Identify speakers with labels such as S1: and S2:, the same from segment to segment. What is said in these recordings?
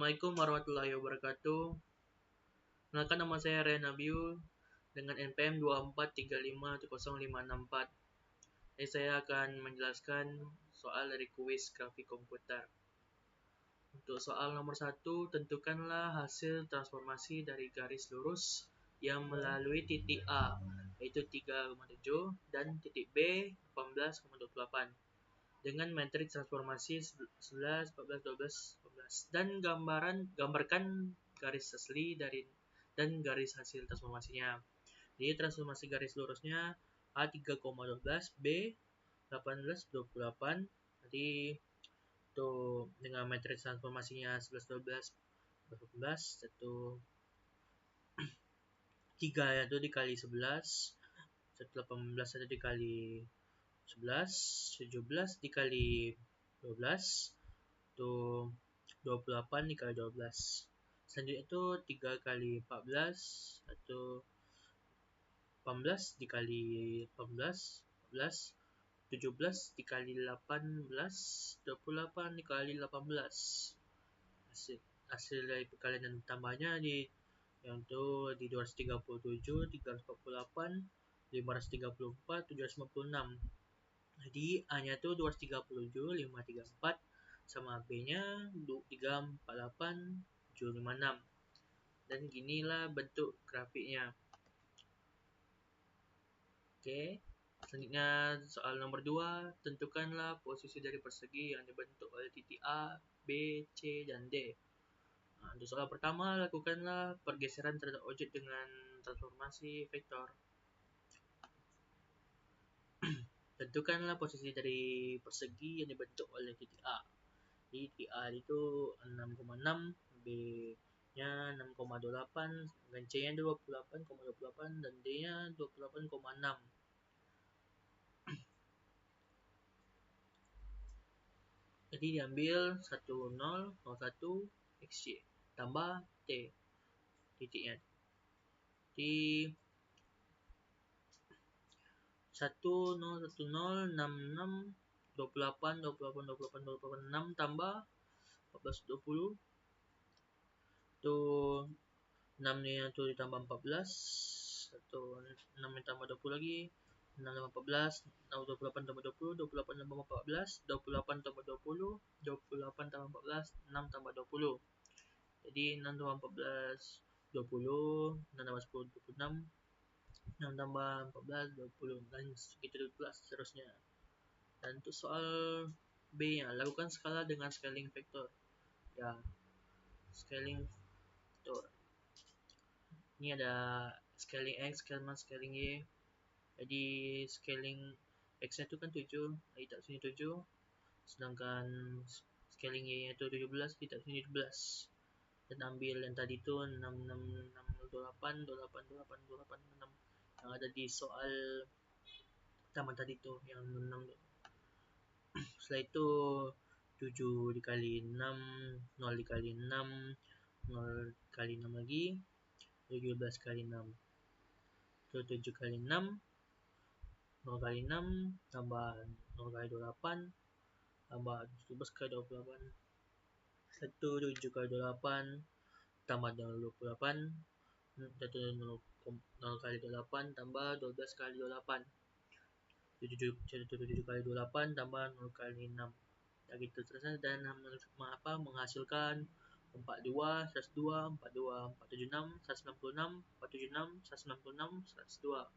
S1: Assalamualaikum warahmatullahi wabarakatuh. Kenalkan, nama saya Ryan Nabiul dengan NPM 24351054. Jadi saya akan menjelaskan soal dari kuis grafik komputer. Untuk soal nomor 1, tentukanlah hasil transformasi dari garis lurus yang melalui titik A, yaitu 3,7, dan titik B, 18,28. Dengan matriks transformasi 11, 14, 12, 14, dan gambarkan garis asli dan garis hasil transformasinya. Jadi transformasi garis lurusnya A 3,12, B 18,28. Jadi itu dengan matriks transformasinya 11, 12, 12, satu 3 itu dikali 11, 18 itu dikali 11, 17 dikali 12, itu 28 dikali 12. Selanjutnya itu 3 kali 14, atau 18 dikali 18, 14, 17 dikali 18, 28 dikali 18. Hasil dari perkalian dan tambahnya yang itu di 237, 348, 534, 756. Jadi A-nya itu 237, 534, sama B-nya 348, 756. Dan ginilah bentuk grafiknya. Oke, selanjutnya soal nomor 2, tentukanlah posisi dari persegi yang dibentuk oleh titik A, B, C, dan D. Nah, untuk soal pertama, lakukanlah pergeseran terhadap objek dengan transformasi vektor. Tentukanlah posisi dari persegi yang dibentuk oleh titik A. Di titik A itu 6,6, B-nya 6,28, dan C-nya 28,28, dan D-nya 28,6. Jadi diambil 1001 XY tambah T titiknya. Di 101066 28 6 tambah 1420 itu 6 nya itu ditambah 14, atau 6 ditambah 20 lagi, 6 tambah 14, 28 tambah 20, 28 tambah 14, 28 tambah 20, 28 tambah 14, 6 tambah 20. Jadi 6 tambah 14, 20, 6 tambah 10, 26, 6 tambah 14, 20, dan segitu seterusnya. Dan untuk soal B-nya, lakukan skala dengan scaling vektor. Ya, scaling vektor. Ini ada scaling X, scaling Y. Jadi scaling X-nya itu kan 7, kita sini 7. Sedangkan scaling Y-nya itu 17, kita sini 17. Dan ambil yang tadi itu 66628, 28, 28, 28, 6 yang ada di soal pertama tadi itu, yang 6. Setelah itu 7 dikali 6, 0 dikali 6, 0 kali 6 lagi, 17 kali 6. Itu 7 kali 6, 0 kali 6, tambah 0 kali 28, tambah 17 kali 28. 7 kali 28, tambah 28, 0 kali 28, tambah 12 kali 28. 7 kali 28, tambah 0 kali 6. Ya gitu terusnya, dan menghasilkan 42, 102, 42, 476, 166, 476, 166, 102.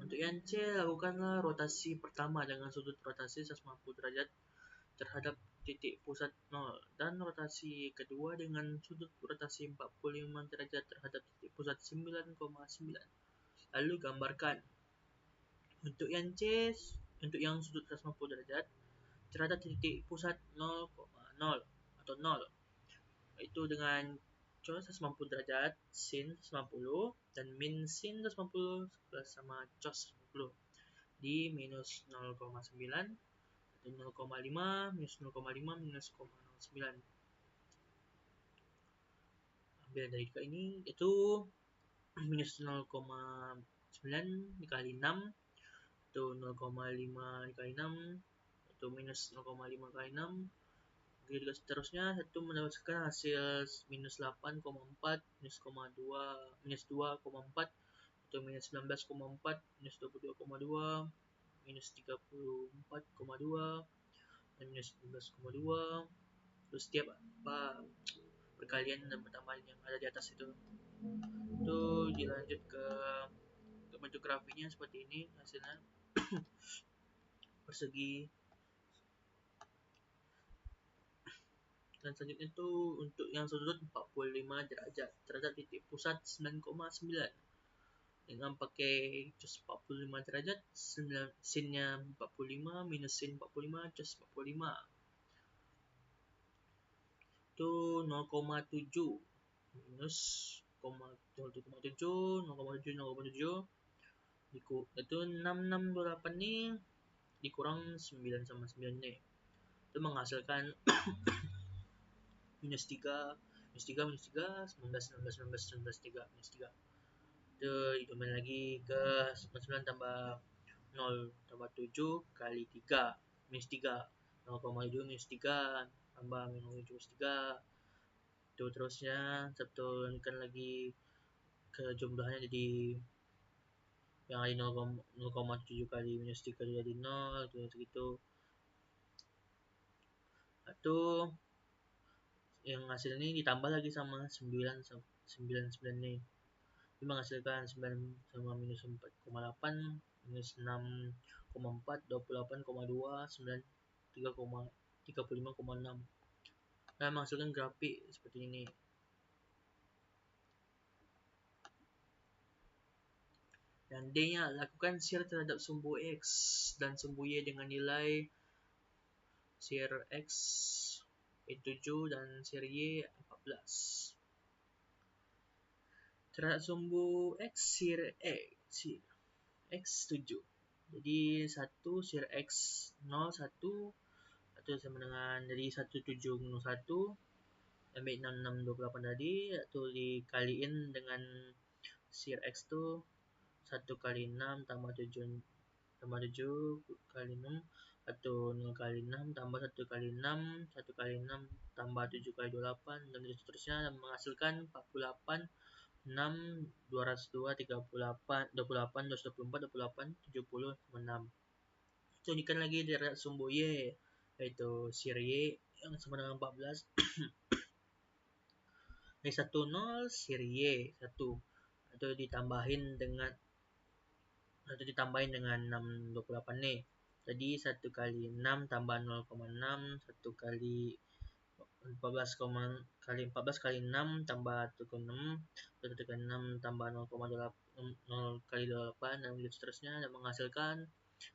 S1: Untuk yang C, lakukanlah rotasi pertama dengan sudut rotasi 150 derajat terhadap titik pusat 0, dan rotasi kedua dengan sudut rotasi 45 derajat terhadap titik pusat 9,9. Lalu gambarkan. Untuk yang C, untuk yang sudut 150 derajat terhadap titik pusat 0,0 atau 0, itu dengan cos 190 derajat, sin 190, dan min sin 190 sama cos 190 di minus 0,9, dan 0,5 minus 0,5 minus 0,09. Ambil dari ini itu minus 0,9 dikali 6 itu 0,5 dikali 6 itu minus 0,5 kali 6, Begitu seterusnya, 1 mendapatkan hasil minus 8,4, minus 2,4, atau minus 19,4, minus 22,2, minus 34,2, dan minus 19,2. Terus setiap perkalian dan pertambahan yang ada di atas itu dilanjut ke bentuk grafiknya seperti ini hasilnya. Persegi. Dan selanjutnya itu untuk yang sudut 45 derajat terhadap titik pusat 9,9 dengan pakai cos 45 derajat, sinnya 45 minus sin 45 cos 45 itu 0,7 minus 0,7 itu 6628 nih dikurang 9 sama 9 nih itu menghasilkan minus 3 minus 3 minus 3 19 19 19 19 3 minus 3 itu dikembali lagi ke 9 tambah 0 tambah 7 kali 3 minus 3 0,7 minus 3 tambah minus 7 minus 3 itu terusnya satukan lagi ke jumlahnya jadi yang ada 0,7 kali minus 3 jadi 0 itu segitu. Itu yang hasil ini ditambah lagi sama 9 nih itu menghasilkan 9 sama minus 4,8 minus 6,4 28,2 9 35,6 dan menghasilkan grafik seperti ini. Dan D-nya lakukan shear terhadap sumbu X dan sumbu Y dengan nilai shear X 7 dan shear Y 14. Terhadap sumbu X shear X 7. Jadi 1 shear X 0 1 atau sama dengan jadi 1701 ambil 6628 tadi atau dikaliin dengan shear X tuh 1 kali 6 tambah 7 kali 6 atau 0 kali 6 tambah 1 kali 6 1 kali 6 tambah 7 kali 28 dan seterusnya menghasilkan 48 6 202 38 28 224 28 70 6. Tunjukkan lagi dari sumbu Y yaitu shear Y yang sama dengan 14 Y 10 shear Y 1 atau ditambahin dengan 628 nih. Jadi 1 kali 6 tambah 0,6 1 kali 14 kali 6 tambah 1,6 1 kali 6 tambah 0,8 0 kali 8 dan begitu seterusnya dan menghasilkan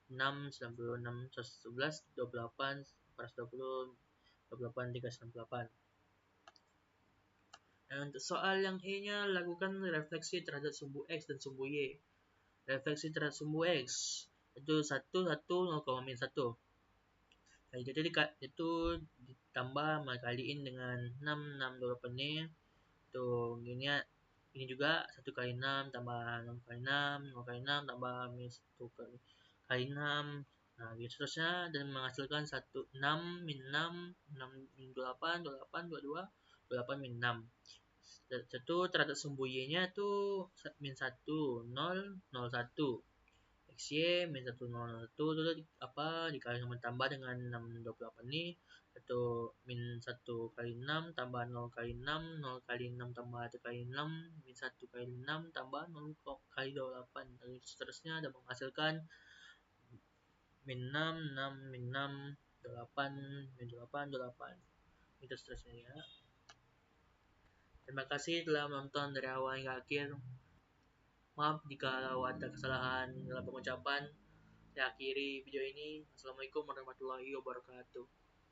S1: 6 96 111 28 420 28 398. Dan untuk soal yang E-nya lakukan refleksi terhadap sumbu X dan sumbu Y. Refleksi terhadap sumbu X itu 1 0,1. Jadi itu ditambah kaliin dengan 6628 ini itu ini juga 1 kali 6 tambah 6 kali 6 5 kali 6 tambah minus 1 kali 6 nah gitu seterusnya dan menghasilkan 6 min 6 6 min 28 28 22 28 min 6 satu terhadap sumbu Y nya itu min 1 0 0 1 XY min 101 itu dikali sama tambah dengan 628 ini atau min 1 kali 6 tambah 0 kali 6 0 kali 6 tambah 1 kali 6 min 1 kali 6 tambah 0 kali 28 dan seterusnya dan menghasilkan min 6 6 min 6 8 min 8 8 itu seterusnya ya. Terima kasih telah menonton dari awal hingga akhir. Maaf jika ada kesalahan dalam pengucapan. Saya akhiri video ini. Assalamualaikum warahmatullahi wabarakatuh.